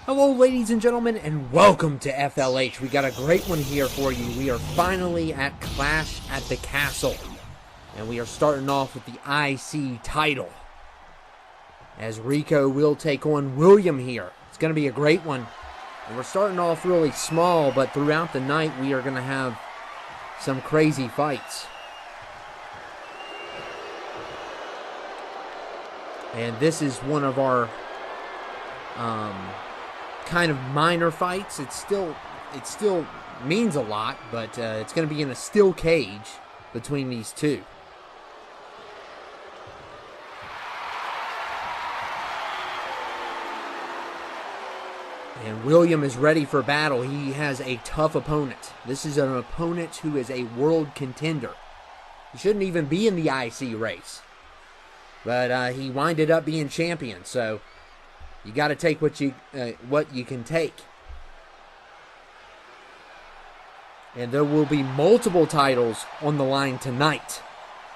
Hello ladies and gentlemen, and welcome to FLH. We got a great one here for you. We are finally at Clash at the Castle. And we are starting off with the IC title, as Rico will take on William here. It's going to be a great one. And we're starting off really small, but throughout the night we are going to have some crazy fights. And this is one of our kind of minor fights. It still means a lot, but it's going to be in a steel cage between these two. And William is ready for battle. He has a tough opponent. This is an opponent who is a world contender. He shouldn't even be in the IC race, but he winded up being champion, so you got to take what you can take. And there will be multiple titles on the line tonight.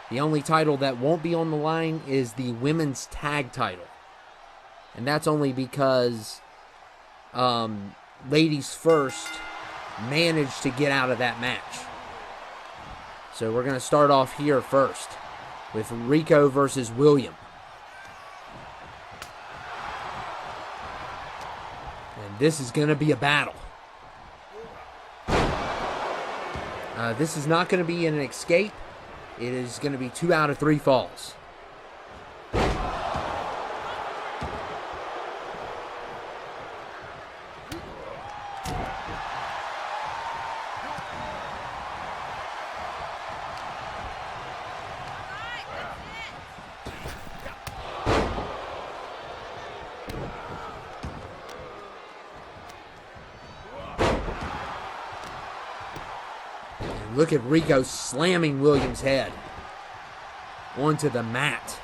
The only title that won't be on the line is the women's tag title. And that's only because Ladies First managed to get out of that match. So we're going to start off here first with Rico versus William. This is going to be a battle. This is not going to be an escape. It is going to be 2 out of 3 falls. Look at Rico slamming William's head onto the mat.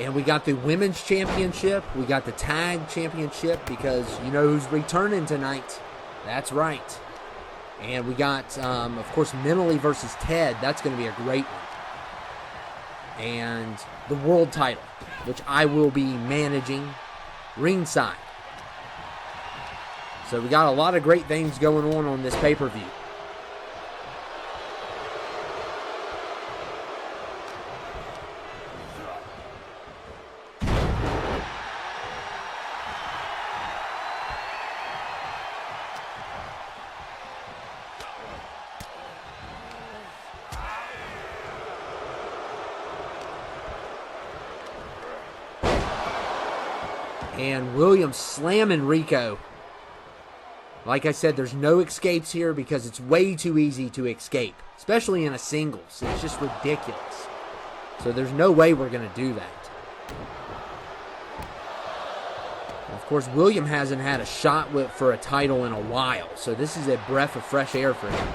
And we got the women's championship. We got the tag championship, because you know who's returning tonight. That's right. And we got, of course, Mentally versus Ted. That's going to be a great one. And the world title, which I will be managing ringside. So we got a lot of great things going on this pay-per-view. And William slamming Rico. Like I said, there's no escapes here because it's way too easy to escape, especially in a singles. It's just ridiculous. So there's no way we're going to do that. Of course, William hasn't had a shot for a title in a while, so this is a breath of fresh air for him.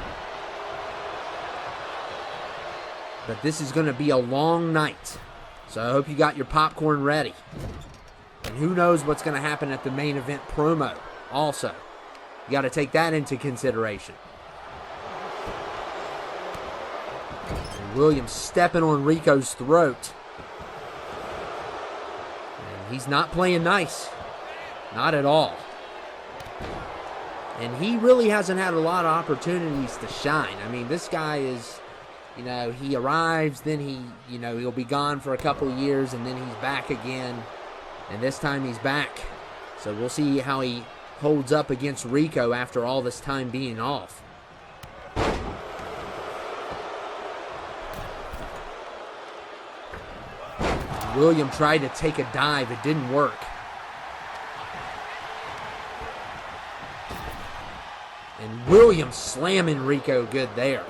But this is going to be a long night, so I hope you got your popcorn ready. And who knows what's going to happen at the main event promo also. You got to take that into consideration. And Williams stepping on Rico's throat. And he's not playing nice. Not at all. And he really hasn't had a lot of opportunities to shine. I mean, this guy is, he arrives, then he'll be gone for a couple of years, and then he's back again. And this time he's back. So we'll see how he holds up against Rico after all this time being off. William tried to take a dive. It didn't work. And William slamming Rico good there.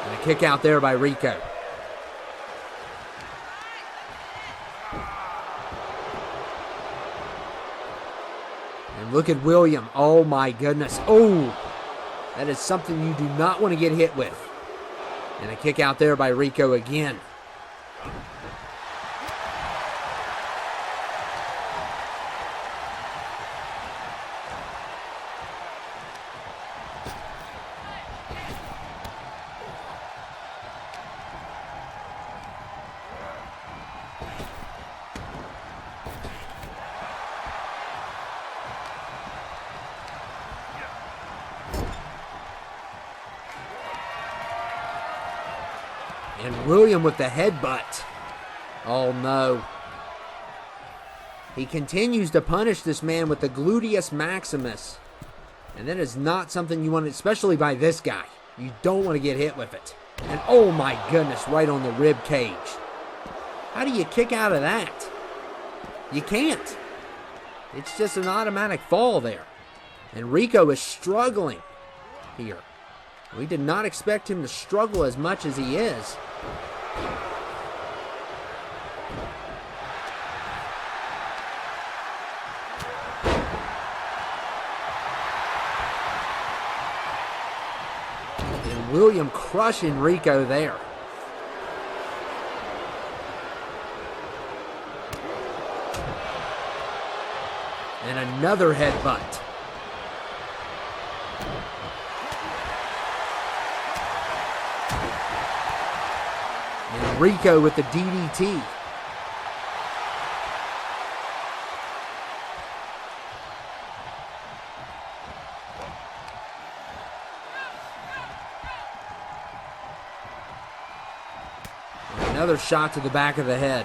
And a kick out there by Rico. And look at William. Oh my goodness. Oh, that is something you do not want to get hit with. And a kick out there by Rico again. And William with the headbutt. Oh no. He continues to punish this man with the gluteus maximus. And that is not something you want, especially by this guy. You don't want to get hit with it. And oh my goodness, right on the rib cage. How do you kick out of that? You can't. It's just an automatic fall there. And Rico is struggling here. We did not expect him to struggle as much as he is. And William crushing Rico there. And another headbutt. And Rico with the DDT. And another shot to the back of the head.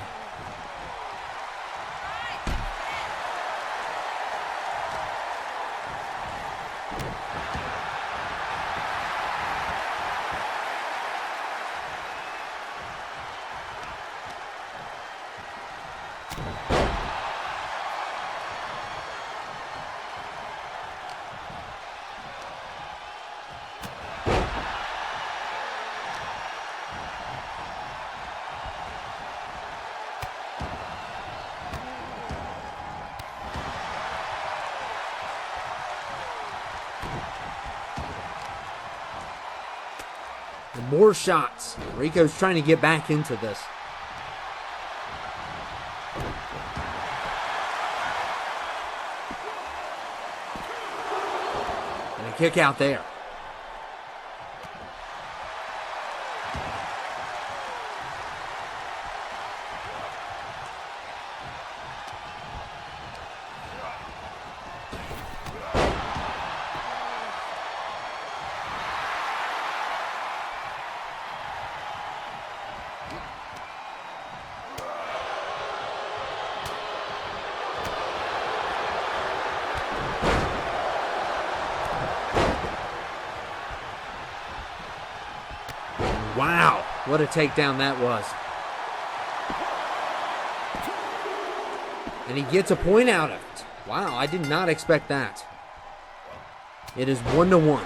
And more shots. Rico's trying to get back into this. And a kick out there. Wow, what a takedown that was. And he gets a point out of it. Wow, I did not expect that. It is 1-1.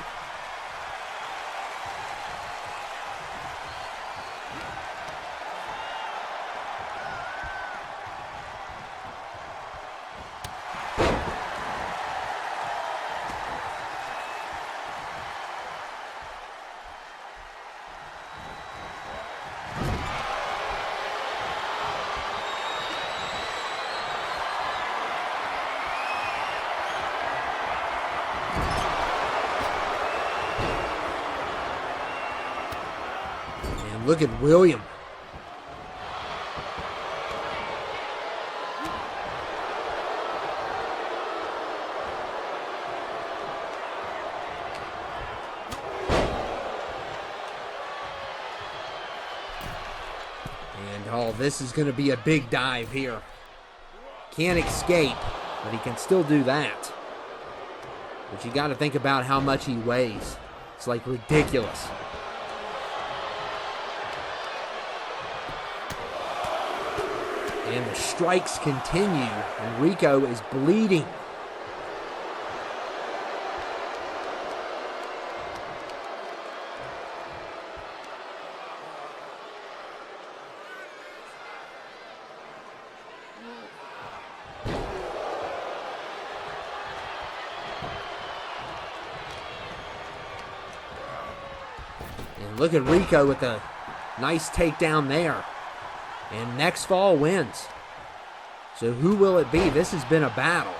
Look at William. And oh, this is going to be a big dive here. Can't escape, but he can still do that. But you got to think about how much he weighs. It's like ridiculous. And the strikes continue, and Rico is bleeding. And look at Rico with a nice takedown there. And next fall wins. So who will it be? This has been a battle.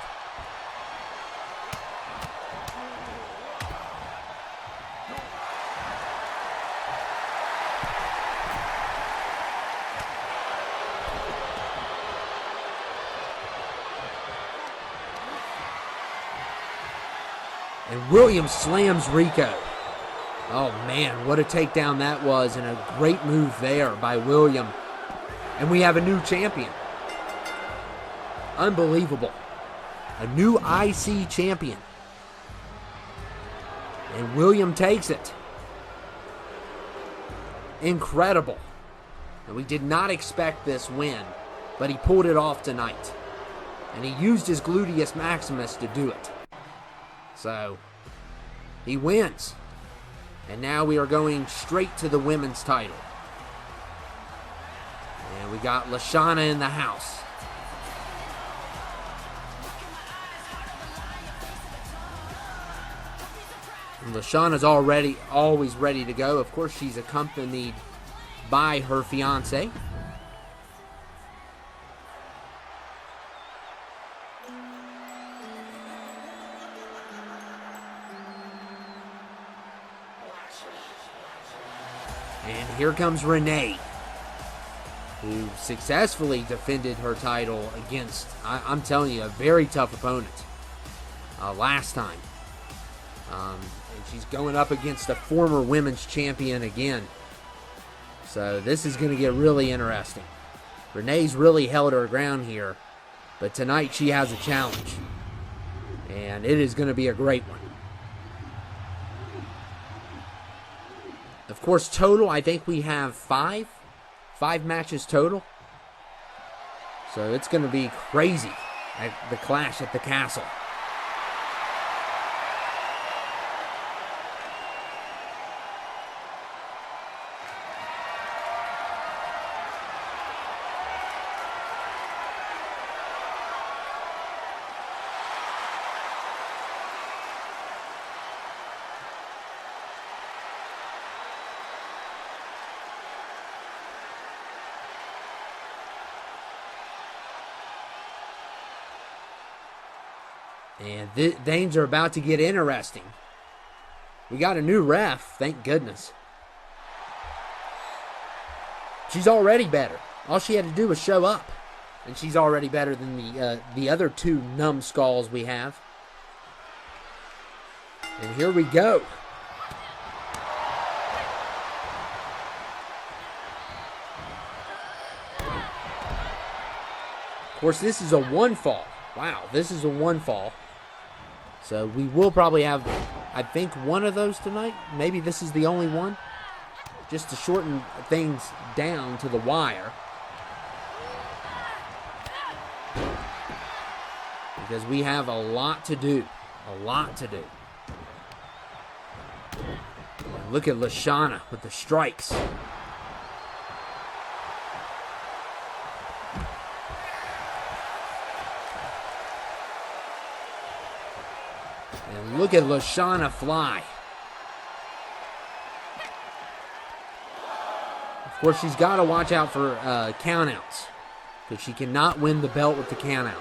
And Williams slams Rico. Oh, man, what a takedown that was, and a great move there by William. And we have a new champion. Unbelievable. A new IC champion. And William takes it. Incredible. And we did not expect this win, but he pulled it off tonight. And he used his gluteus maximus to do it. So, he wins. And now we are going straight to the women's title. And we got Lashana in the house. And Lashana's always ready to go. Of course, she's accompanied by her fiance. And here comes Renee, who successfully defended her title against, I'm telling you, a very tough opponent last time. And she's going up against a former women's champion again. So this is going to get really interesting. Renee's really held her ground here, but tonight she has a challenge. And it is going to be a great one. Of course, total, I think we have five matches total. So it's going to be crazy at the Clash at the Castle. And things are about to get interesting. We got a new ref, thank goodness. She's already better. All she had to do was show up. And she's already better than the other two numbskulls we have. And here we go. Of course, this is a one fall. Wow, this is a one fall. So we will probably have, I think, one of those tonight. Maybe this is the only one. Just to shorten things down to the wire. Because we have a lot to do. A lot to do. And look at Lashana with the strikes. And look at Lashana fly. Of course, she's got to watch out for countouts, because she cannot win the belt with the countout.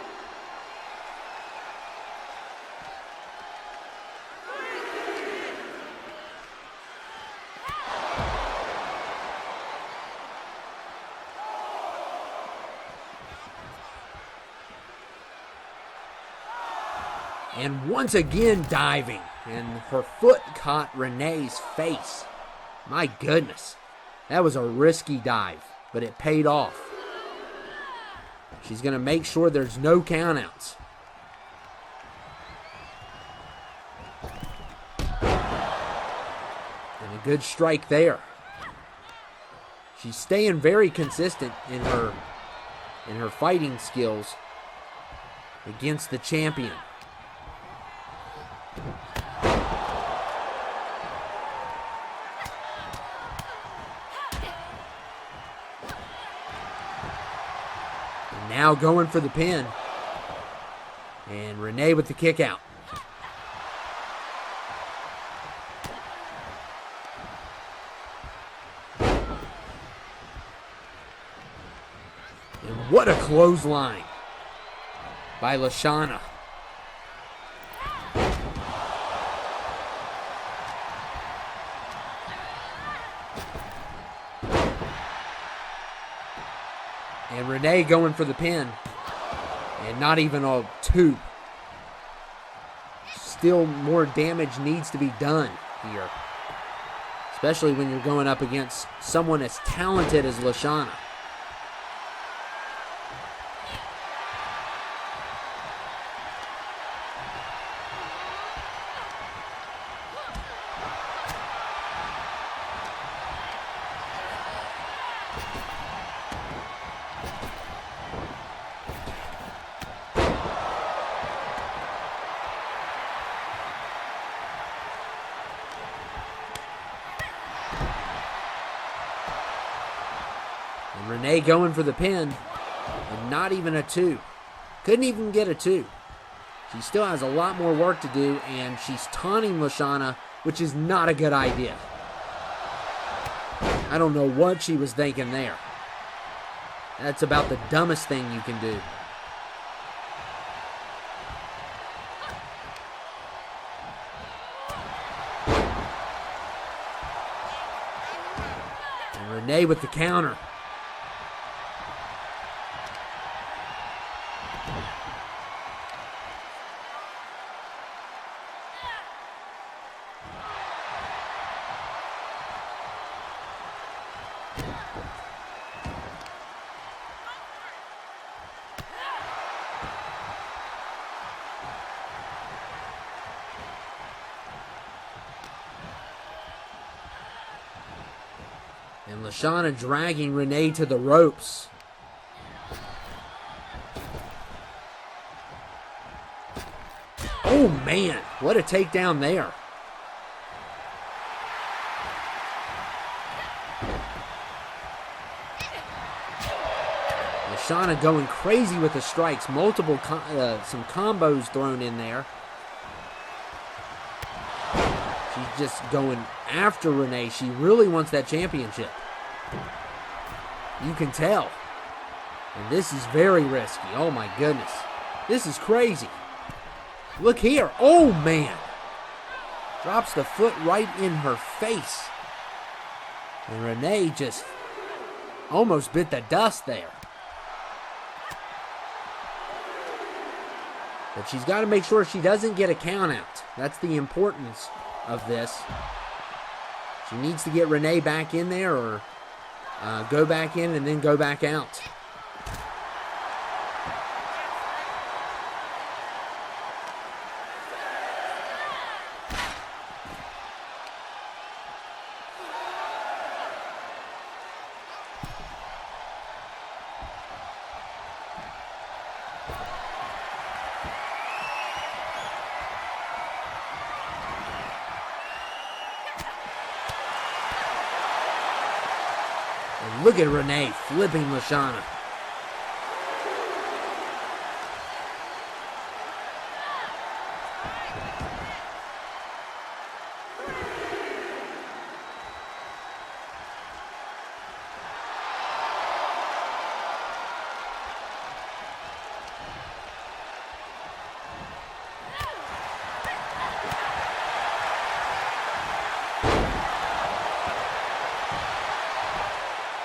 And once again diving, and her foot caught Renee's face. My goodness, that was a risky dive, but it paid off. She's going to make sure there's no countouts. And a good strike there. She's staying very consistent in her fighting skills against the champion. Now going for the pin. And Renee with the kick out. And what a clothesline by Lashana. And Renee going for the pin. And not even a 2. Still more damage needs to be done here. especially when you're going up against someone as talented as Lashana. And Renee going for the pin, and not even a 2. Couldn't even get a 2. She still has a lot more work to do, and she's taunting Lashana, which is not a good idea. I don't know what she was thinking there. That's about the dumbest thing you can do. And Renee with the counter. And Lashana dragging Renee to the ropes. Oh man, what a takedown there. Lashana going crazy with the strikes. Multiple, some combos thrown in there. She's just going after Renee. She really wants that championship. You can tell. And this is very risky. Oh my goodness. This is crazy. Look here. Oh man. Drops the foot right in her face. And Renee just almost bit the dust there. But she's got to make sure she doesn't get a count out. That's the importance of this. She needs to get Renee back in there, or go back in and then go back out. And look at Renee flipping Lashana.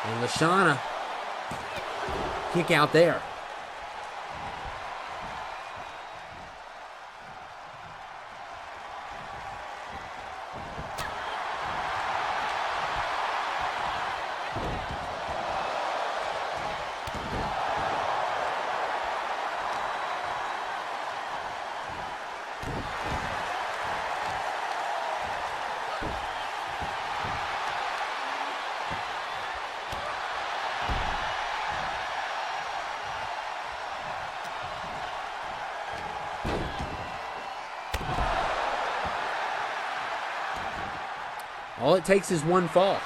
And Lashana, kick out there. All it takes is one fall.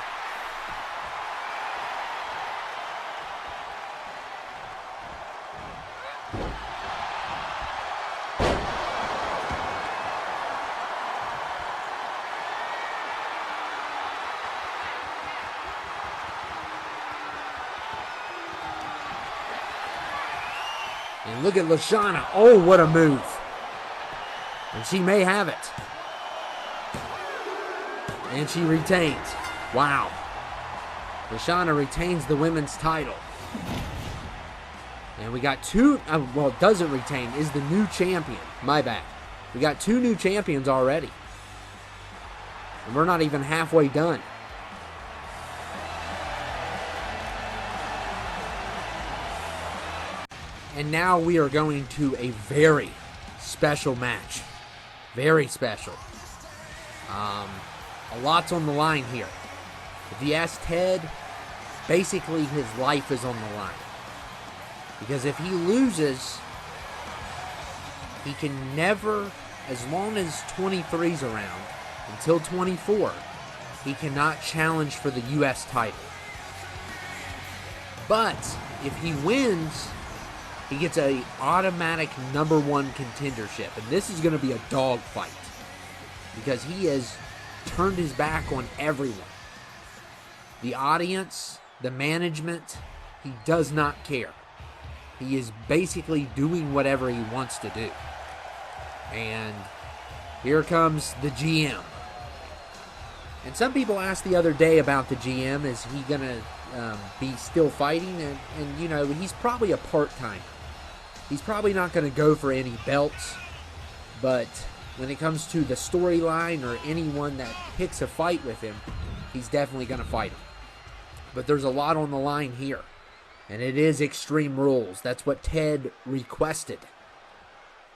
And look at Lashana. Oh, what a move. And she may have it. And she retains. Wow. Lashana retains the women's title. And we got two, well, doesn't retain, is the new champion. My bad. We got two new champions already. And we're not even halfway done. And now we are going to a very special match. Very special. A lot's on the line here. If you ask Ted, basically his life is on the line. Because if he loses, he can never, as long as 23's around, until 24, he cannot challenge for the U.S. title. But if he wins, he gets an automatic #1 contendership. And this is going to be a dogfight. Because he has turned his back on everyone. The audience, the management, he does not care. He is basically doing whatever he wants to do. And here comes the GM. And some people asked the other day about the GM. Is he going to be still fighting? And, you know, he's probably a part-timer. He's probably not going to go for any belts. But when it comes to the storyline or anyone that picks a fight with him, he's definitely going to fight him. But there's a lot on the line here. And it is Extreme Rules. That's what Ted requested.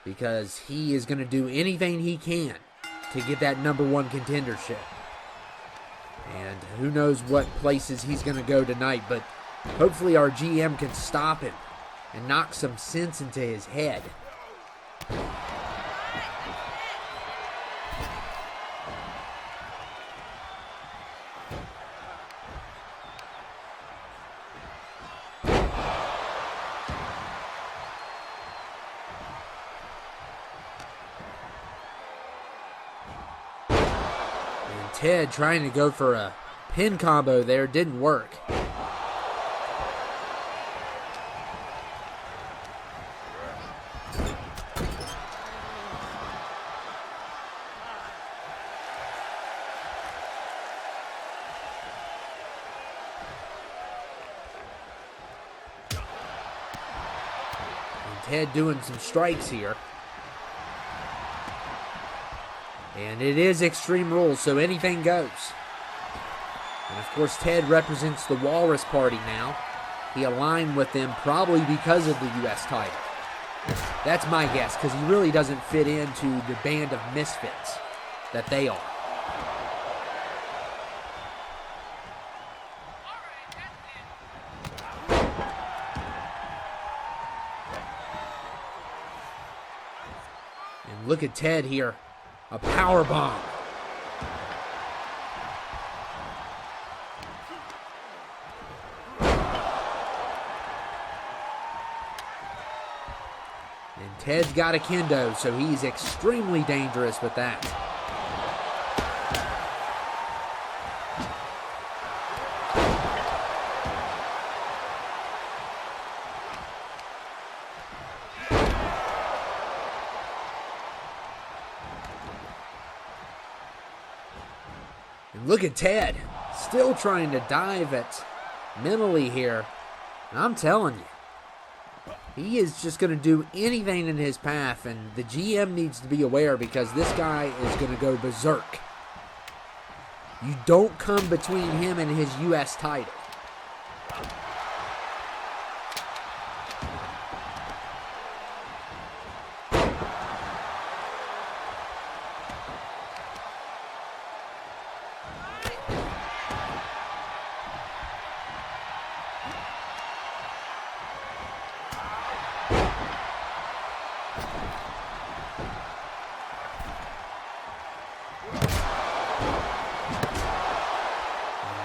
Because he is going to do anything he can to get that #1 contendership. And who knows what places he's going to go tonight. But hopefully our GM can stop him and knock some sense into his head. Ted trying to go for a pin combo there, didn't work. And Ted doing some strikes here. And it is Extreme Rules, so anything goes. And of course, Ted represents the Walrus Party now. He aligned with them probably because of the U.S. title. That's my guess, because he really doesn't fit into the band of misfits that they are. And look at Ted here. A power bomb. And Ted's got a kendo, so he's extremely dangerous with that. And look at Ted, still trying to dive at mentally here. And I'm telling you, he is just going to do anything in his path, and the GM needs to be aware because this guy is going to go berserk. You don't come between him and his U.S. title.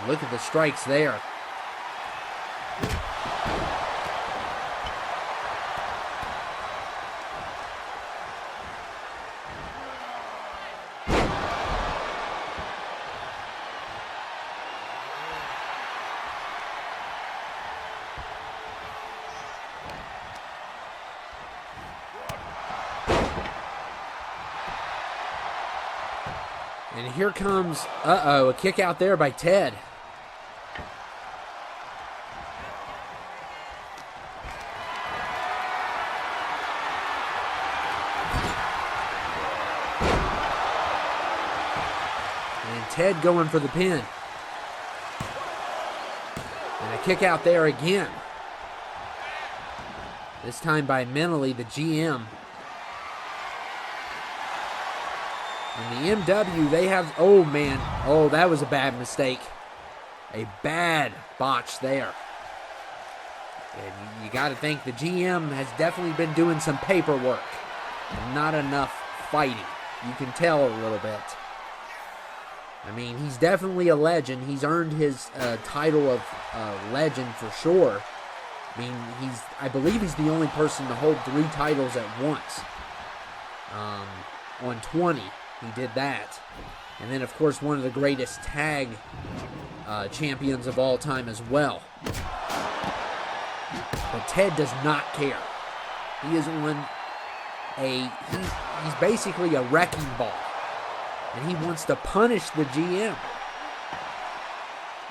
Look at the strikes there. And here comes, a kick out there by Ted. And Ted going for the pin. And a kick out there again. This time by mentally, the GM. And the MW, they have, oh man, oh, that was a bad mistake. A bad botch there. And you got to think the GM has definitely been doing some paperwork and not enough fighting. You can tell a little bit. I mean, he's definitely a legend. He's earned his title of legend for sure. I mean, I believe he's the only person to hold 3 titles at once. On 20, he did that. And then, of course, one of the greatest tag champions of all time as well. But Ted does not care. He is on he's basically a wrecking ball. And he wants to punish the GM.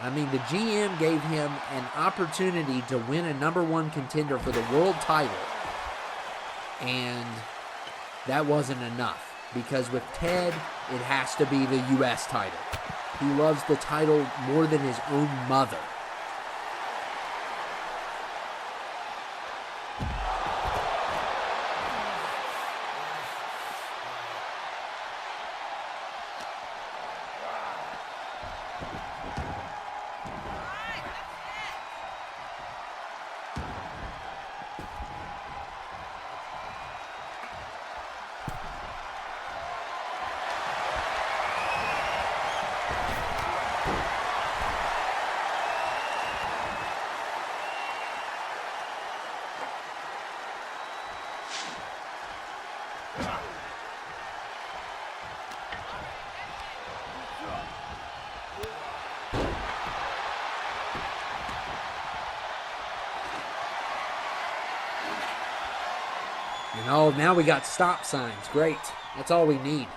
I mean, the GM gave him an opportunity to win a #1 contender for the world title. And that wasn't enough. Because with Ted, it has to be the US title. He loves the title more than his own mother. And oh, now we got stop signs. Great. That's all we need.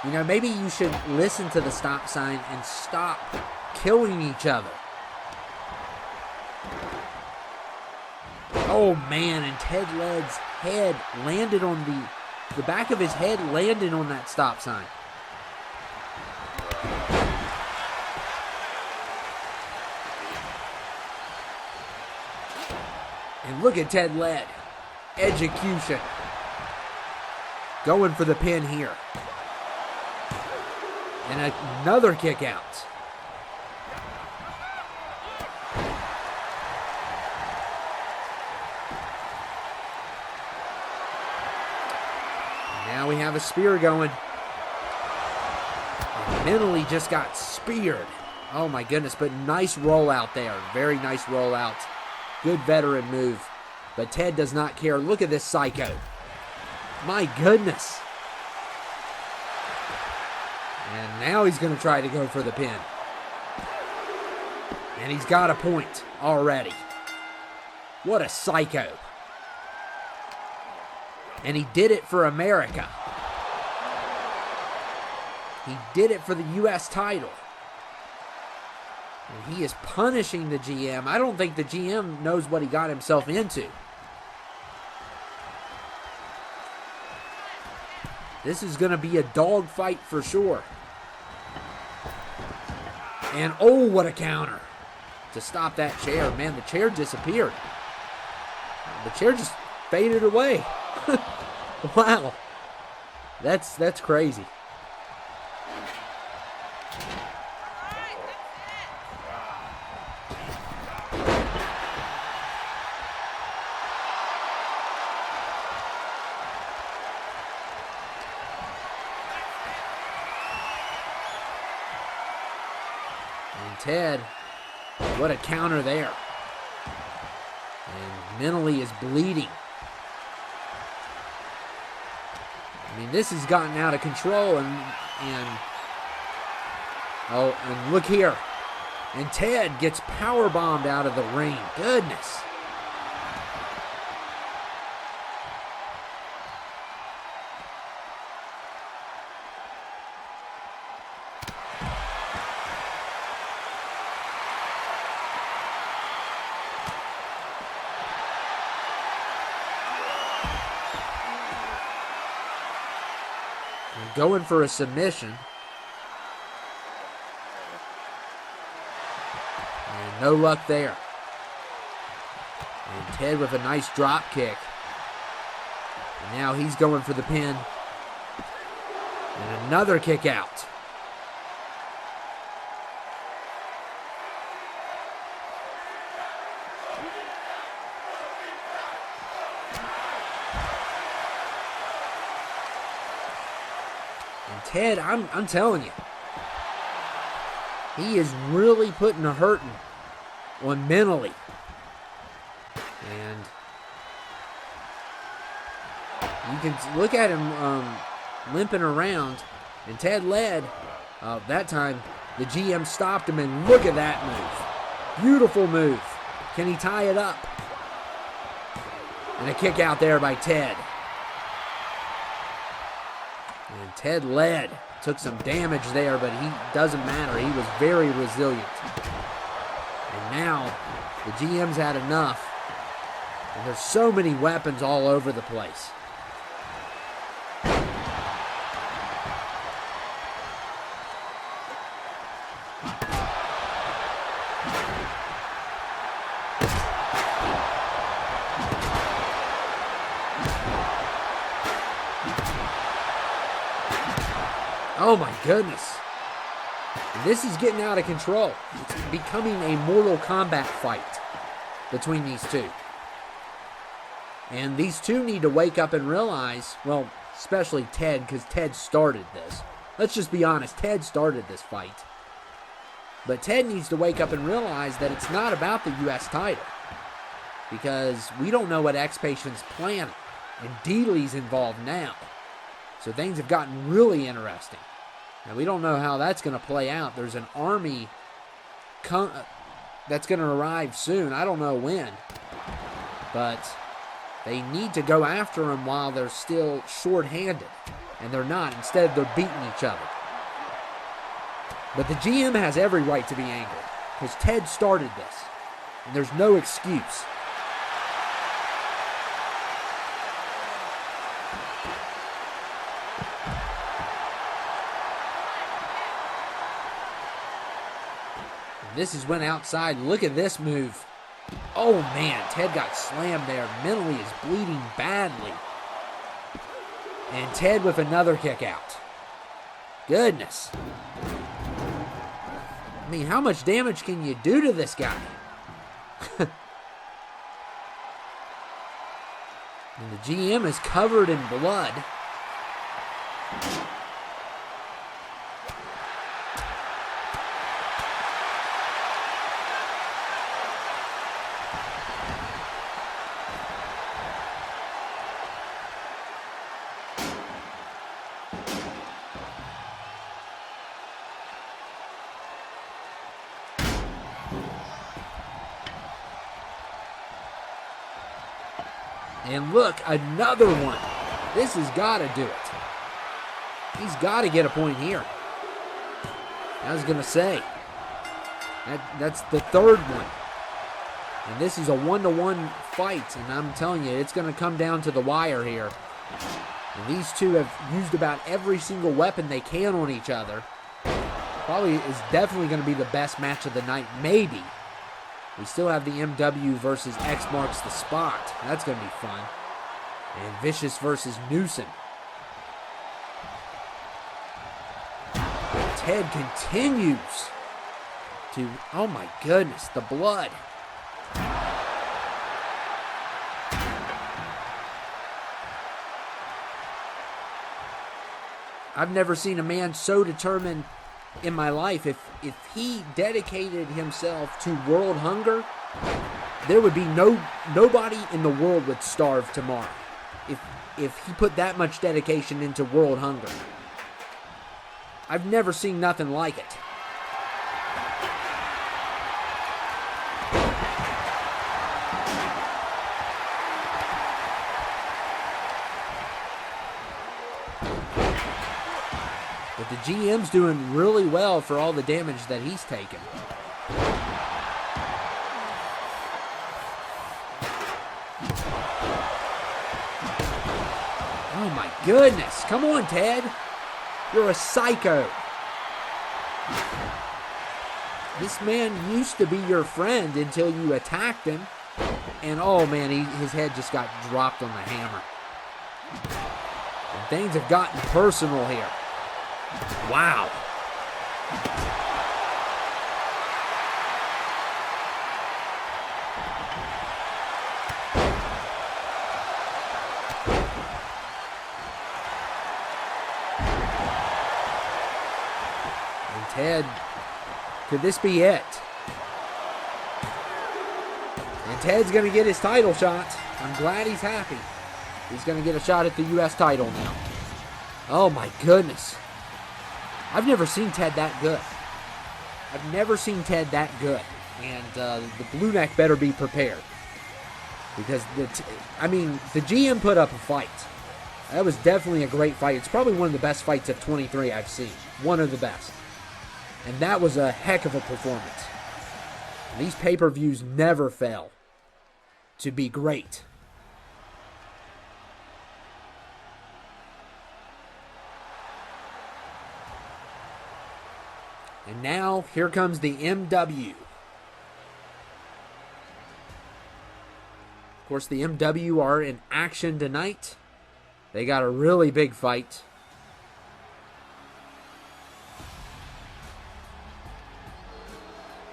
You know, maybe you should listen to the stop sign and stop killing each other. Oh, man, and Ted Lead's head landed on the back of his head landed on that stop sign. And look at Ted Lead. Execution. Going for the pin here. And another kick out. Now we have a spear going. And mentally just got speared. Oh my goodness, but nice rollout there. Very nice rollout. Good veteran move. But Ted does not care. Look at this psycho. My goodness. And now he's going to try to go for the pin. And he's got a point already. What a psycho. And he did it for America. He did it for the U.S. title. And he is punishing the GM. I don't think the GM knows what he got himself into. This is going to be a dogfight for sure. And oh, what a counter to stop that chair. Man, the chair disappeared. The chair just faded away. Wow. That's crazy. And Ted, what a counter there. And mentally is bleeding. I mean, this has gotten out of control, and look here. And Ted gets powerbombed out of the ring. Goodness. Going for a submission. And no luck there. And Ted with a nice drop kick. And now he's going for the pin. And another kick out. And Ted, I'm telling you, he is really putting a hurting on mentally. And you can look at him limping around. And Ted led. That time, the GM stopped him, and look at that move. Beautiful move. Can he tie it up? And a kick out there by Ted. And Ted led. Took some damage there, but he doesn't matter. He was very resilient. And now, the GM's had enough. And there's so many weapons all over the place. Oh my goodness. This is getting out of control. It's becoming a Mortal Kombat fight between these two. And these two need to wake up and realize, well, especially Ted, because Ted started this. Let's just be honest, Ted started this fight. But Ted needs to wake up and realize that it's not about the U.S. title. Because we don't know what X-Patient's planning. And Deelee's involved now. So things have gotten really interesting. And we don't know how that's going to play out. There's an army that's going to arrive soon. I don't know when. But they need to go after him while they're still short-handed. And they're not. Instead, they're beating each other. But the GM has every right to be angry. Because Ted started this. And there's no excuse. This is when outside. Look at this move. Oh man, Ted got slammed there. Mentally is bleeding badly. And Ted with another kick out. Goodness. I mean, how much damage can you do to this guy? And the GM is covered in blood. And look, another one. This has got to do it. He's got to get a point here. I was going to say, that's the third one. And this is a one-to-one fight. And I'm telling you, it's going to come down to the wire here. And these two have used about every single weapon they can on each other. Probably is definitely going to be the best match of the night, maybe. We still have the MW versus X marks the spot. That's going to be fun. And Vicious versus Newsom. And Ted continues to, oh my goodness, the blood. I've never seen a man so determined in my life. If he dedicated himself to world hunger, there would be nobody in the world would starve tomorrow. If he put that much dedication into world hunger. I've never seen nothing like it. But the GM's doing really well for all the damage that he's taken. Oh my goodness. Come on, Ted. You're a psycho. This man used to be your friend until you attacked him. And oh man, his head just got dropped on the hammer. And things have gotten personal here. Wow. And Ted, could this be it? And Ted's going to get his title shot. I'm glad he's happy. He's going to get a shot at the U.S. title now. Oh my goodness. I've never seen Ted that good. I've never seen Ted that good. And the blue neck better be prepared. Because, the GM put up a fight. That was definitely a great fight. It's probably one of the best fights of 23 I've seen. One of the best. And that was a heck of a performance. And these pay-per-views never fail to be great. And now, here comes the MW. Of course, the MW are in action tonight. They got a really big fight.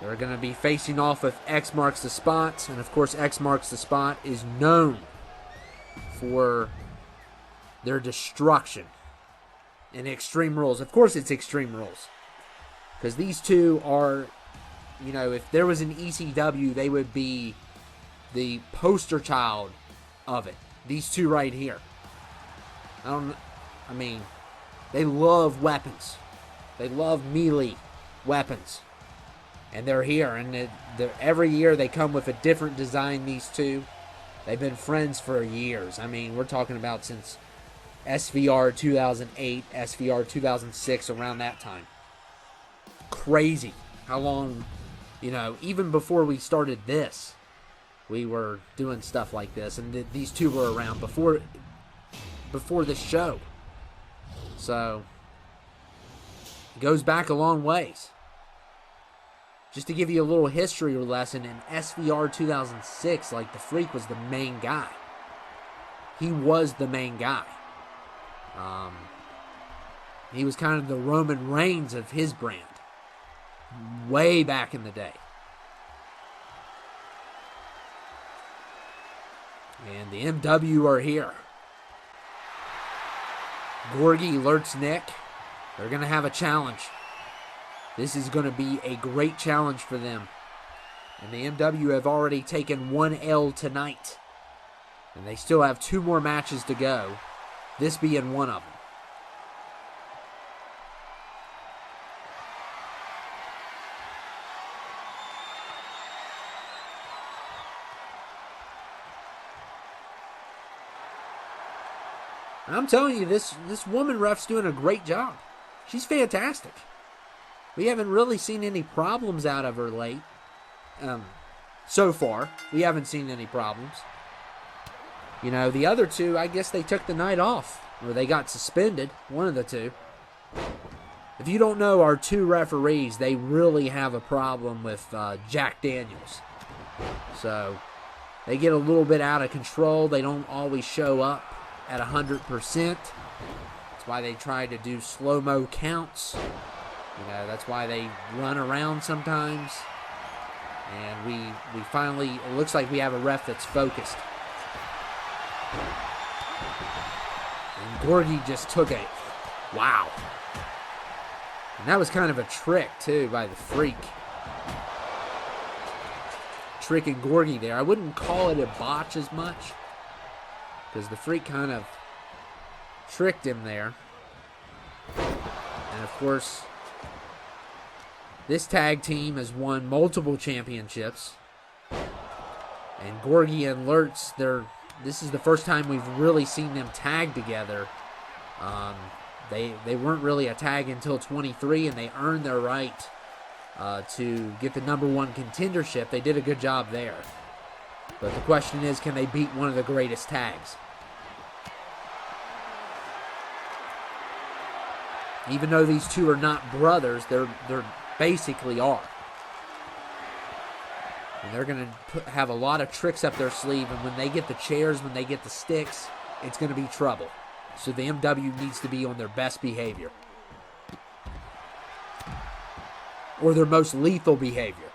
They're going to be facing off with X Marks the Spot. And of course, X Marks the Spot is known for their destruction in Extreme Rules. Of course, it's Extreme Rules. Because these two are, if there was an ECW, they would be the poster child of it. These two right here. They love weapons. They love melee weapons. And they're here. And every year they come with a different design, these two. They've been friends for years. We're talking about since SVR 2008, SVR 2006, around that time. Crazy how long, even before we started this, we were doing stuff like this. And these two were around before this show. So, it goes back a long ways. Just to give you a little history lesson, in SVR 2006, the Freak was the main guy. He was the main guy. He was kind of the Roman Reigns of his brand. Way back in the day. And the MW are here. Gorgie, Lurtz, Nick. They're going to have a challenge. This is going to be a great challenge for them. And the MW have already taken one L tonight. And they still have 2 more matches to go. This being one of them. I'm telling you, this woman ref's doing a great job. She's fantastic. We haven't really seen any problems out of her late. So far, we haven't seen any problems. The other two, I guess they took the night off. Or they got suspended. One of the two. If you don't know our 2 referees, they really have a problem with Jack Daniels. So, they get a little bit out of control. They don't always show up at 100%. That's why they try to do slow-mo counts. That's why they run around sometimes. And we finally, it looks like we have a ref that's focused. And Gorgie just took a, wow. And that was kind of a trick, too, by the Freak. Tricking Gorgie there. I wouldn't call it a botch as much, because the Freak kind of tricked him there. And of course, this tag team has won multiple championships. And Gorgie and Lurtz, this is the first time we've really seen them tag together. They weren't really a tag until 23, and they earned their right to get the #1 contendership. They did a good job there. But the question is, can they beat one of the greatest tags? Even though these two are not brothers, they're basically are. And they're going to have a lot of tricks up their sleeve, and when they get the chairs, when they get the sticks, it's going to be trouble. So the MW needs to be on their best behavior. Or their most lethal behavior.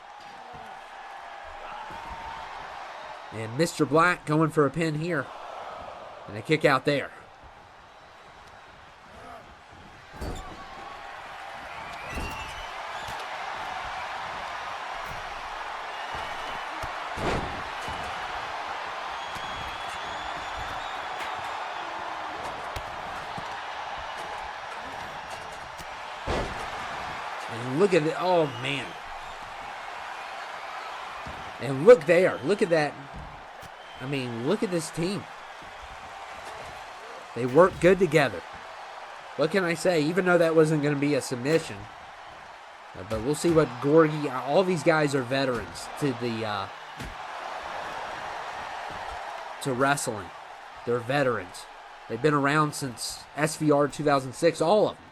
And Mr. Black going for a pin here. And a kick out there. And look at it. Oh, man. And look there. Look at that. I mean, look at this team. They work good together. What can I say? Even though that wasn't going to be a submission. But we'll see what Gorgie... All these guys are veterans to the... to wrestling. They're veterans. They've been around since SVR 2006. All of them.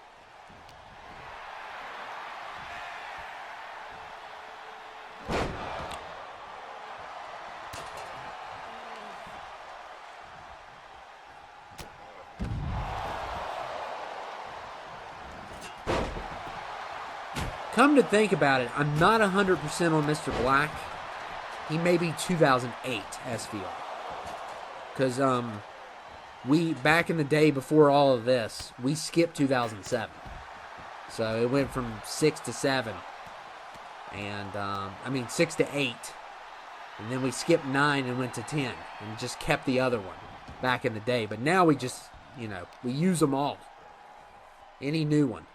Come to think about it, I'm not 100% on Mr. Black. He may be 2008 SVR. Because we, back in the day before all of this, we skipped 2007. So it went from 6 to 7. And, 6 to 8. And then we skipped 9 and went to 10. And just kept the other one back in the day. But now we just, we use them all. Any new one.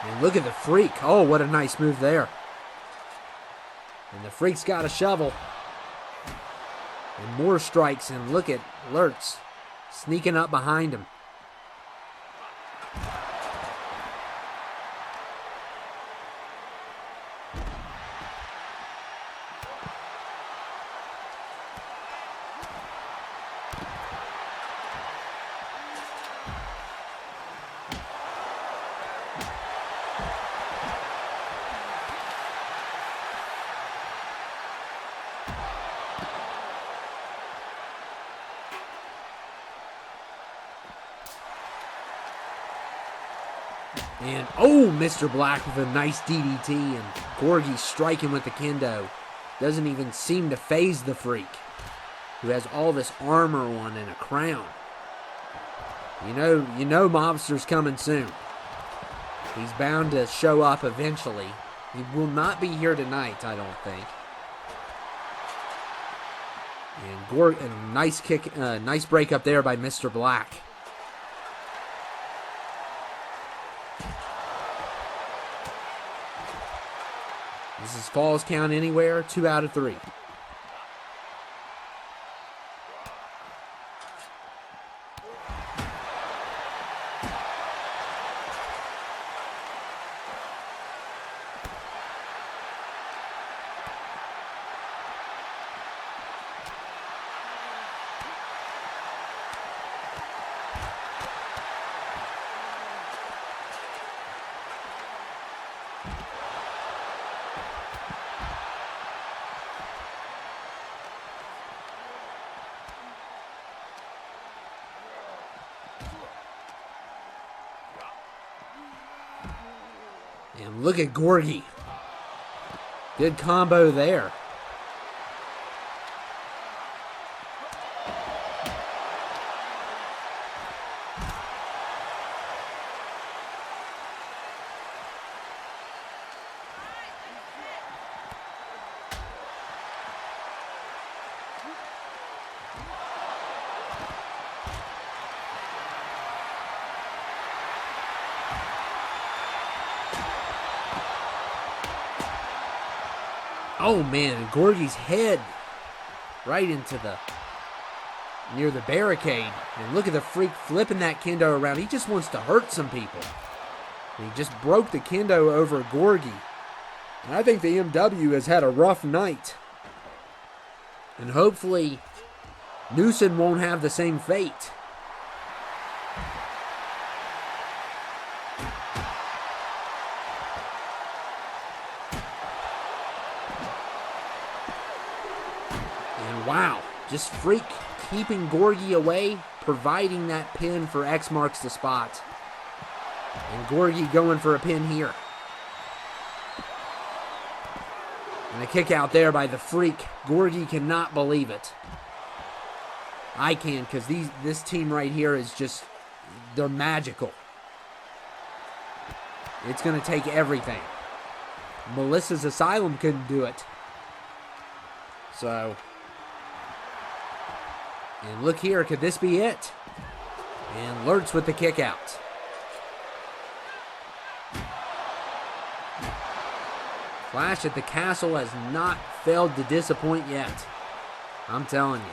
And look at the Freak. Oh, what a nice move there. And the Freak's got a shovel. And more strikes. And look at Lurtz sneaking up behind him. And, oh, Mr. Black with a nice DDT, and Gorgie striking with the kendo. Doesn't even seem to phase the Freak, who has all this armor on and a crown. You know Mobster's coming soon. He's bound to show up eventually. He will not be here tonight, I don't think. And nice kick, nice break up there by Mr. Black. This is falls count anywhere, 2 out of 3. And look at Gorgie. Good combo there. Oh man, Gorgie's head right into near the barricade. And look at the Freak flipping that kendo around. He just wants to hurt some people. And he just broke the kendo over Gorgie. And I think the MW has had a rough night. And hopefully Newson won't have the same fate. And wow, just Freak keeping Gorgie away, providing that pin for X marks the spot. And Gorgie going for a pin here. And a kick out there by the Freak. Gorgie cannot believe it. I can, because this team right here is just, they're magical. It's going to take everything. Melissa's Asylum couldn't do it. So, and look here, could this be it? And Lurtz with the kick out. Clash at the Castle has not failed to disappoint yet. I'm telling you.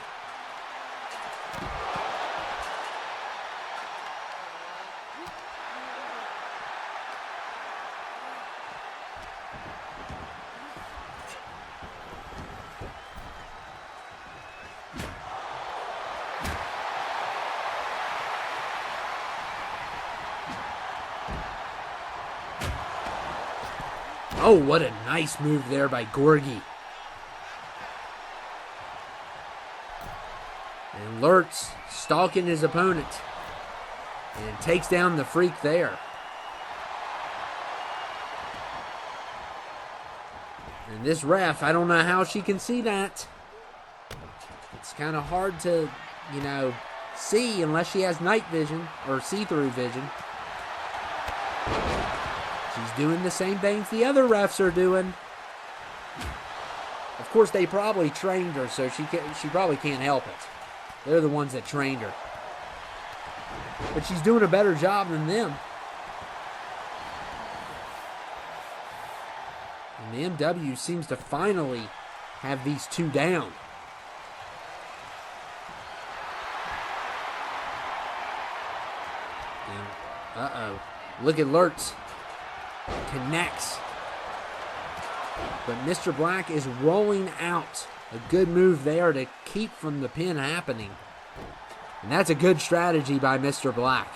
Oh, what a nice move there by Gorgie. And Lurtz stalking his opponent. And takes down the Freak there. And this ref, I don't know how she can see that. It's kind of hard to, see unless she has night vision or see-through vision. She's doing the same things the other refs are doing. Of course, they probably trained her, so she probably can't help it. They're the ones that trained her. But she's doing a better job than them. And the MW seems to finally have these two down. And, uh-oh. Look at Lurtz. Connects. But Mr. Black is rolling out. A good move there to keep from the pin happening. And that's a good strategy by Mr. Black.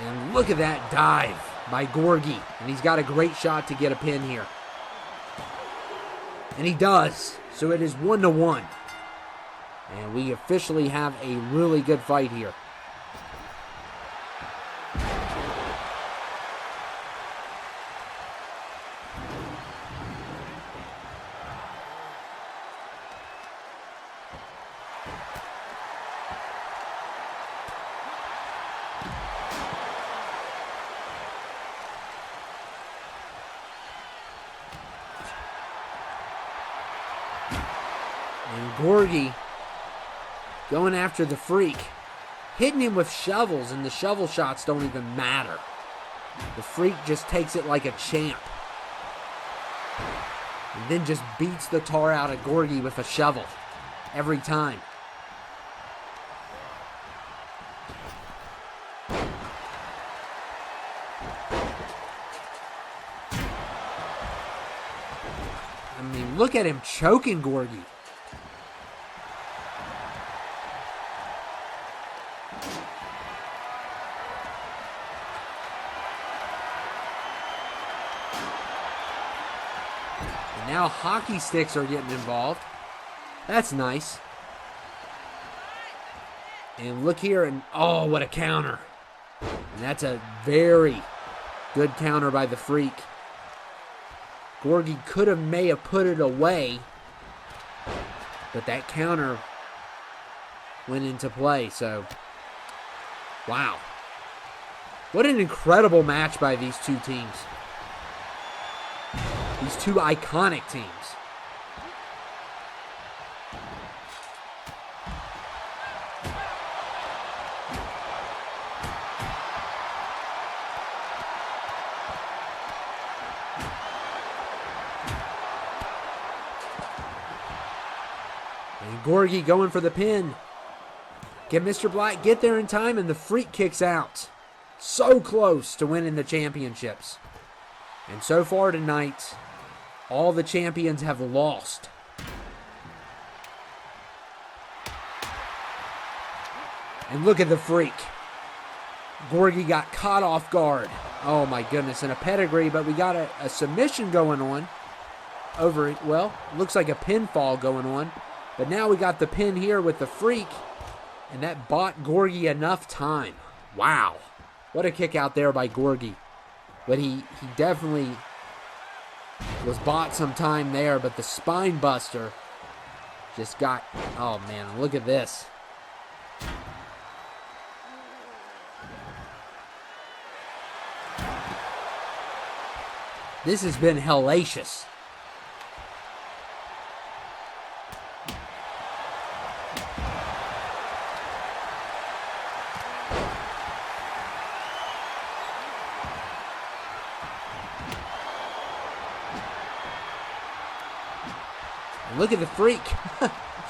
And look at that dive by Gorgie. And he's got a great shot to get a pin here. And he does. So it is 1-1. And we officially have a really good fight here. And Gorgie going after the Freak, hitting him with shovels, and the shovel shots don't even matter. The Freak just takes it like a champ. And then just beats the tar out of Gorgie with a shovel every time. I mean, look at him choking Gorgie. Now hockey sticks are getting involved. That's nice. And look here, and oh, what a counter. And that's a very good counter by the Freak. Gorgie may have put it away, but that counter went into play, so wow. What an incredible match by these two teams. These two iconic teams. And Gorgie going for the pin. Can Mr. Black get there in time? And the Freak kicks out. So close to winning the championships. And so far tonight, all the champions have lost. And look at the Freak. Gorgie got caught off guard. Oh my goodness, and a pedigree, but we got a submission going on over it. Well, looks like a pinfall going on. But now we got the pin here with the Freak, and that bought Gorgie enough time. Wow. What a kick out there by Gorgie. But he definitely was bought some time there, but the spine buster just got, oh man, look at this. This has been hellacious. And look at the Freak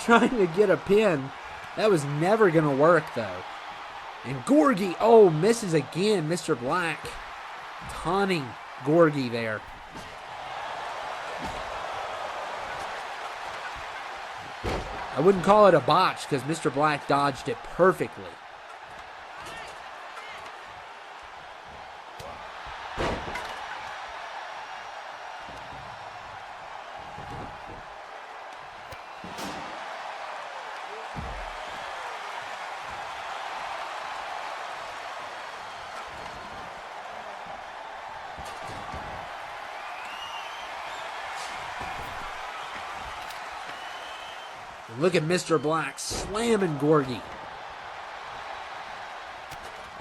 trying to get a pin. That was never going to work, though. And Gorgie, oh, misses again. Mr. Black taunting Gorgie there. I wouldn't call it a botch because Mr. Black dodged it perfectly. Look at Mr. Black slamming Gorgie.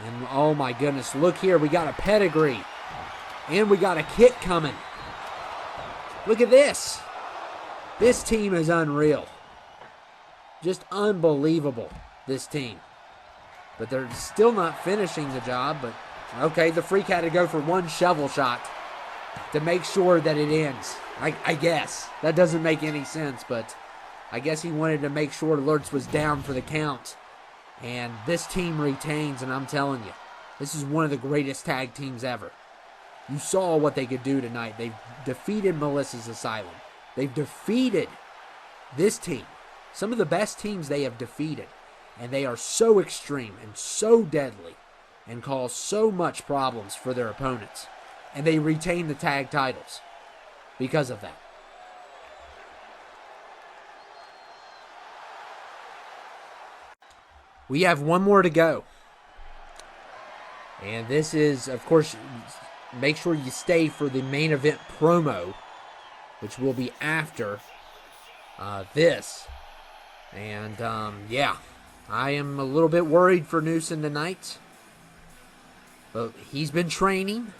And oh my goodness, look here, we got a pedigree. And we got a kick coming. Look at this. This team is unreal. Just unbelievable, this team. But they're still not finishing the job, but okay, the Freak had to go for one shovel shot to make sure that it ends. I guess. That doesn't make any sense, but I guess he wanted to make sure Lurtz was down for the count. And this team retains, and I'm telling you, this is one of the greatest tag teams ever. You saw what they could do tonight. They've defeated Melissa's Asylum. They've defeated this team. Some of the best teams they have defeated. And they are so extreme and so deadly and cause so much problems for their opponents. And they retain the tag titles because of that. We have one more to go. And this is, of course, make sure you stay for the main event promo, which will be after this. And, yeah, I am a little bit worried for Newsom tonight. But he's been training.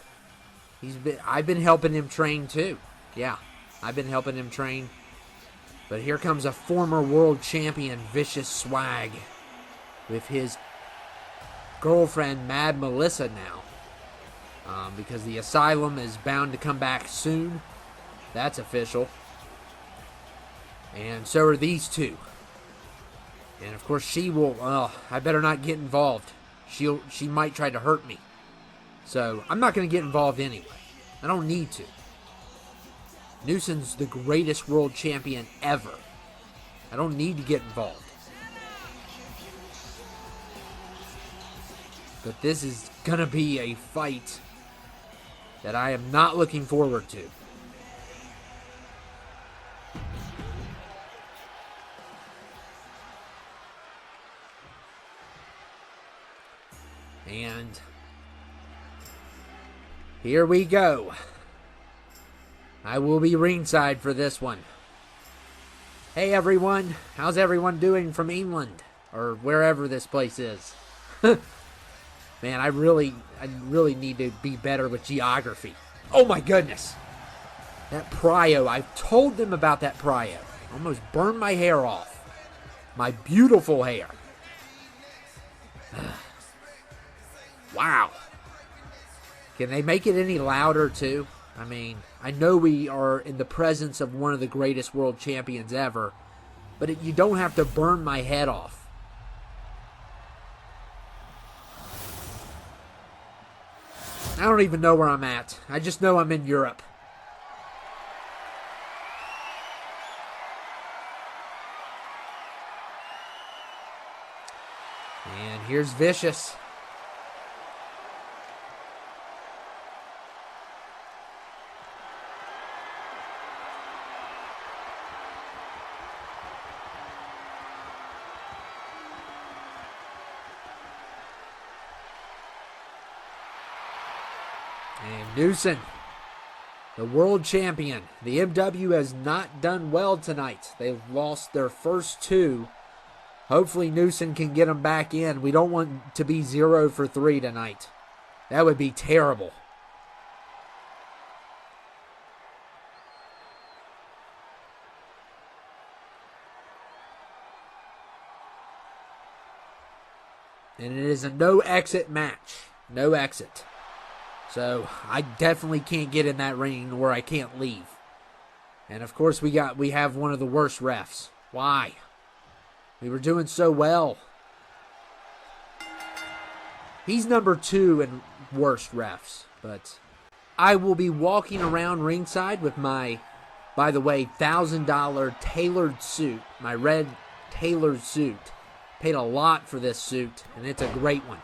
I've been helping him train, too. Yeah, I've been helping him train. But here comes a former world champion, Vicious Swag, with his girlfriend, Mad Melissa, now. Because the Asylum is bound to come back soon. That's official. And so are these two. And of course she will, I better not get involved. She might try to hurt me. So I'm not going to get involved anyway. I don't need to. Newsom's the greatest world champion ever. I don't need to get involved. But this is going to be a fight that I am not looking forward to. And here we go. I will be ringside for this one. Hey everyone, how's everyone doing from England? Or wherever this place is. Man, I really need to be better with geography. Oh my goodness. That prio, I've told them about that prio. Almost burned my hair off. My beautiful hair. Wow. Can they make it any louder too? I mean, I know we are in the presence of one of the greatest world champions ever. but you don't have to burn my head off. I don't even know where I'm at. I just know I'm in Europe. And here's Vicious. And Newson, the world champion. The MW has not done well tonight. They've lost their first two. Hopefully Newson can get them back in. We don't want to be 0 for 3 tonight. That would be terrible. And it is a no exit match. No exit. So I definitely can't get in that ring where I can't leave. And of course we have one of the worst refs. Why? We were doing so well. He's number 2 in worst refs. But I will be walking around ringside with my, by the way, $1,000 tailored suit. My red tailored suit. Paid a lot for this suit, and it's a great one.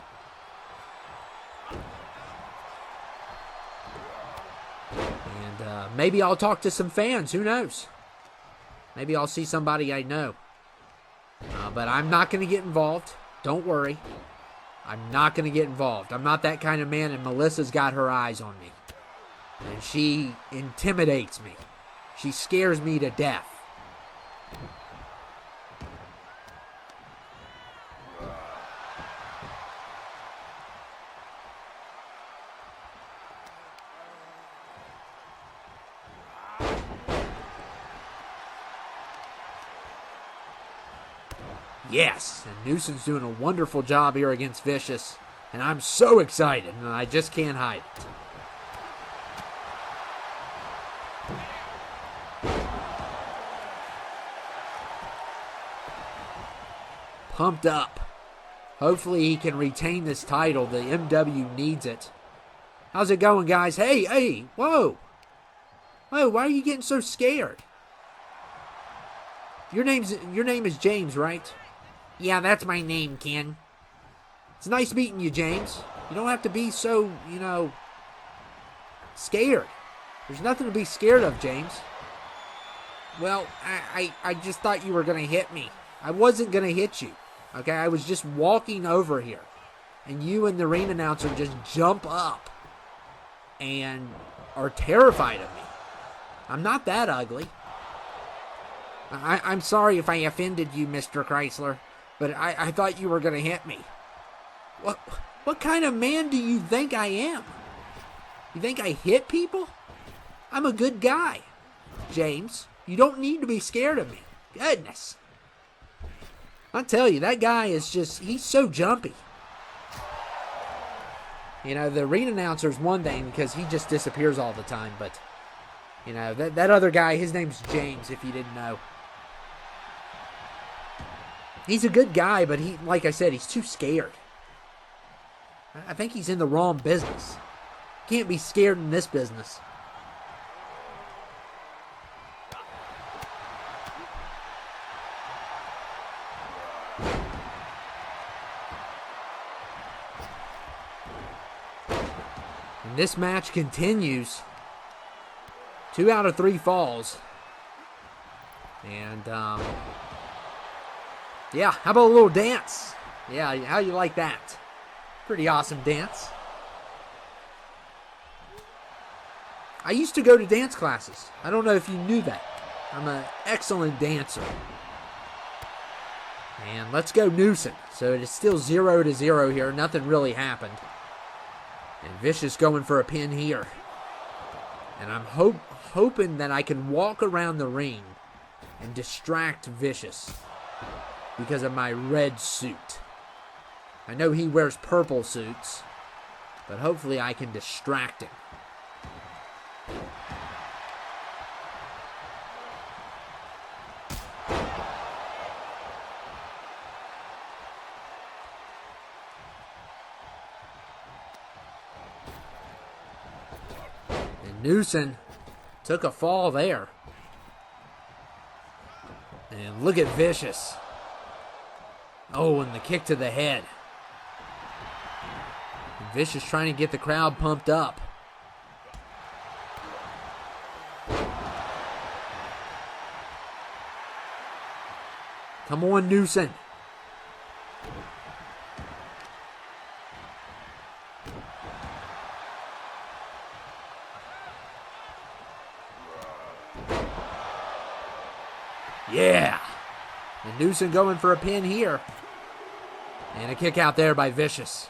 And maybe I'll talk to some fans. Who knows? Maybe I'll see somebody I know. But I'm not going to get involved. Don't worry. I'm not going to get involved. I'm not that kind of man, and Melissa's got her eyes on me. And she intimidates me. She scares me to death. Yes, and Newson's doing a wonderful job here against Vicious, and I'm so excited, and I just can't hide it. Pumped up. Hopefully he can retain this title. The MW needs it. How's it going, guys? Hey, whoa. Whoa, why are you getting so scared? Your name is James, right? Yeah, that's my name, Ken. It's nice meeting you, James. You don't have to be so, scared. There's nothing to be scared of, James. Well, I just thought you were going to hit me. I wasn't going to hit you. Okay, I was just walking over here. And you and the ring announcer just jump up and are terrified of me. I'm not that ugly. I'm sorry if I offended you, Mr. Chrysler, but I thought you were going to hit me. What kind of man do you think I am? You think I hit people? I'm a good guy. James, you don't need to be scared of me. Goodness. I tell you, that guy is just, he's so jumpy. The ring announcer's one thing because he just disappears all the time, but, that other guy, his name's James, if you didn't know. He's a good guy, but he, like I said, he's too scared. I think he's in the wrong business. Can't be scared in this business. And this match continues. 2 out of 3 falls. And, yeah, how about a little dance? Yeah, how you like that? Pretty awesome dance. I used to go to dance classes. I don't know if you knew that. I'm an excellent dancer. And let's go Newson. So it is still 0-0 here. Nothing really happened. And Vicious going for a pin here. And I'm hoping that I can walk around the ring and distract Vicious because of my red suit. I know he wears purple suits, but hopefully I can distract him. Newson took a fall there. And look at Vicious. Oh, and the kick to the head. And Vicious trying to get the crowd pumped up. Come on, Newson. Yeah. And Newson going for a pin here. And a kick out there by Vicious.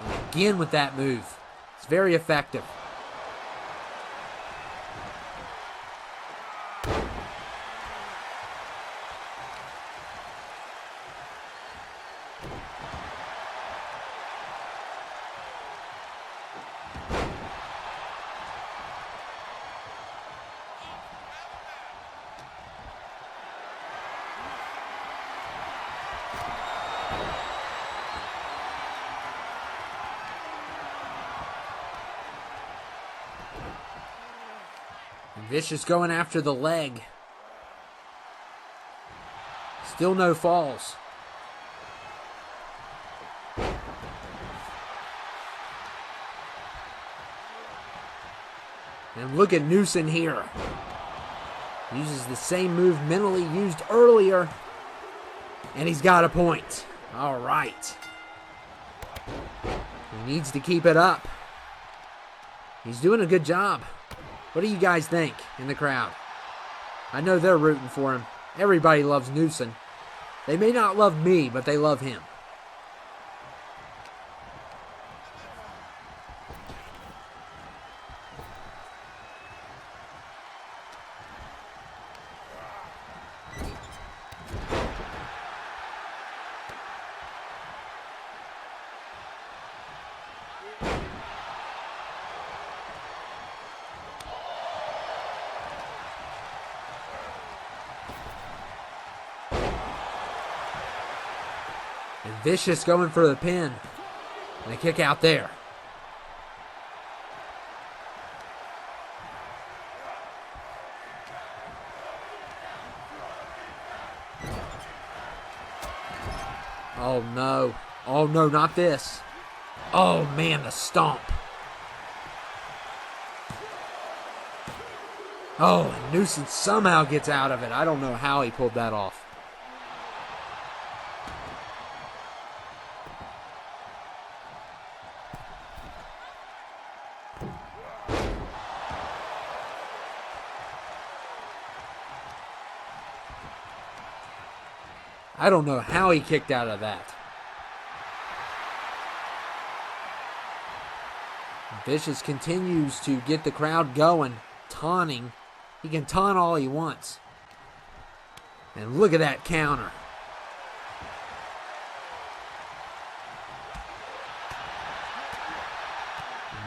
And again with that move. It's very effective. Vicious going after the leg. Still no falls. And look at Newson here. Uses the same move mentally used earlier. And he's got a point. All right. He needs to keep it up. He's doing a good job. What do you guys think in the crowd? I know they're rooting for him. Everybody loves Newson. They may not love me, but they love him. And Vicious going for the pin. And a kick out there. Oh no. Oh no, not this. Oh man, the stomp. Oh, and Newson somehow gets out of it. I don't know how he pulled that off. I don't know how he kicked out of that. Vicious continues to get the crowd going, taunting. He can taunt all he wants. And look at that counter.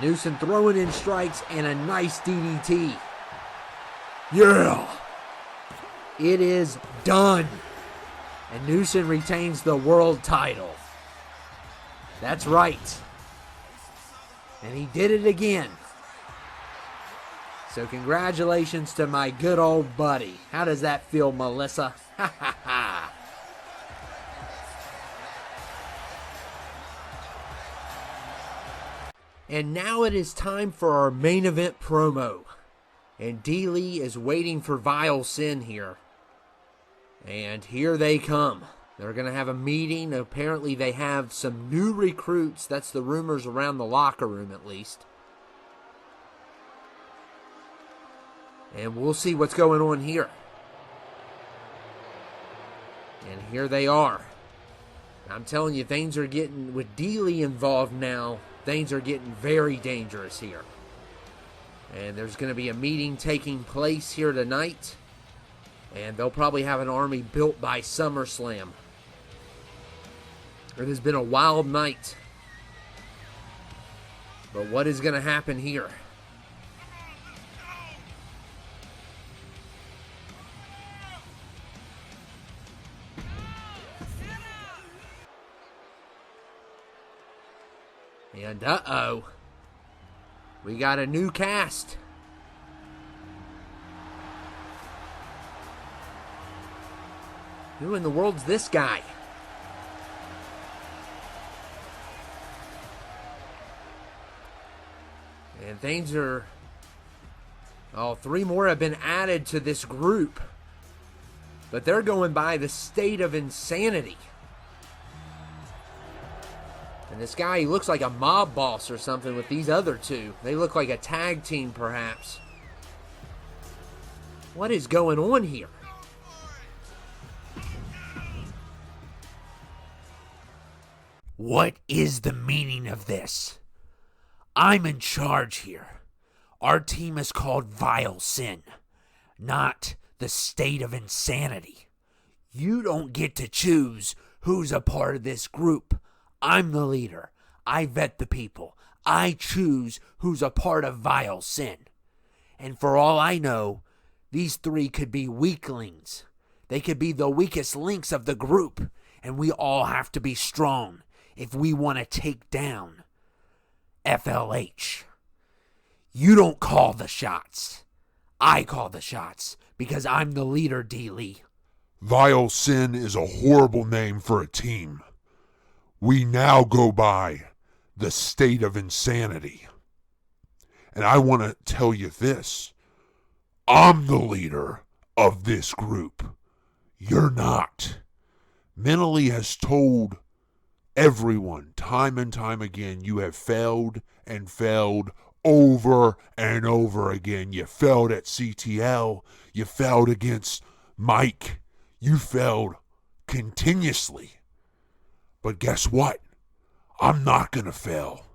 Newson throwing in strikes and a nice DDT. Yeah! It is done. And Newson retains the world title. That's right. And he did it again. So congratulations to my good old buddy. How does that feel, Melissa? Ha ha ha. And now it is time for our main event promo. And Delee is waiting for Vile Sin here. And here they come. They're going to have a meeting. Apparently they have some new recruits. That's the rumors around the locker room, at least. And we'll see what's going on here. And here they are. I'm telling you, things are getting, with Delee involved now, things are getting very dangerous here. And there's going to be a meeting taking place here tonight. And they'll probably have an army built by SummerSlam. It has been a wild night. But what is going to happen here? And uh-oh. We got a new cast. Who in the world's this guy? And things are... Oh, 3 more have been added to this group. But they're going by the State of Insanity. And this guy, he looks like a mob boss or something with these other 2. They look like a tag team, perhaps. What is going on here? What is the meaning of this? I'm in charge here. Our team is called Vile Sin, not the State of Insanity. You don't get to choose who's a part of this group. I'm the leader. I vet the people. I choose who's a part of Vile Sin. And for all I know, these 3 could be weaklings. They could be the weakest links of the group, and we all have to be strong if we want to take down FLH. You don't call the shots. I call the shots because I'm the leader, Delee. Vile Sin is a horrible name for a team. We now go by the State of Insanity. And I want to tell you this. I'm the leader of this group. You're not. Mentally has told everyone time and time again, you have failed and failed over and over again. You failed at CTL. You failed against Mike. You failed continuously. But guess what? I'm not going to fail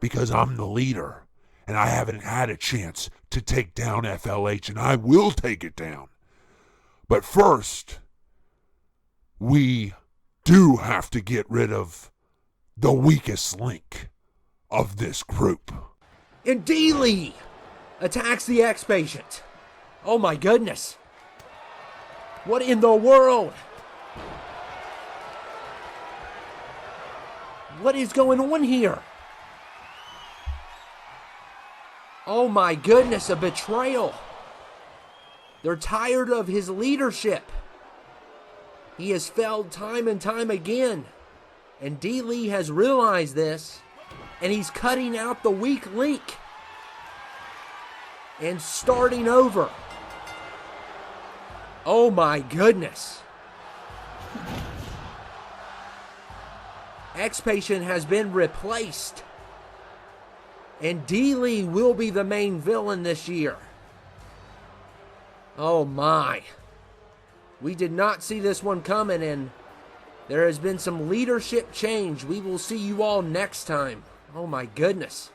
because I'm the leader and I haven't had a chance to take down FLH, and I will take it down. But first, we do have to get rid of the weakest link of this group. And Delee attacks the X-Patient. Oh my goodness. What in the world? What is going on here? Oh my goodness, a betrayal. They're tired of his leadership. He has failed time and time again. And Delee has realized this. And he's cutting out the weak link. And starting over. Oh my goodness. X-Patient has been replaced. And Delee will be the main villain this year. Oh my. We did not see this one coming, and there has been some leadership change. We will see you all next time. Oh my goodness.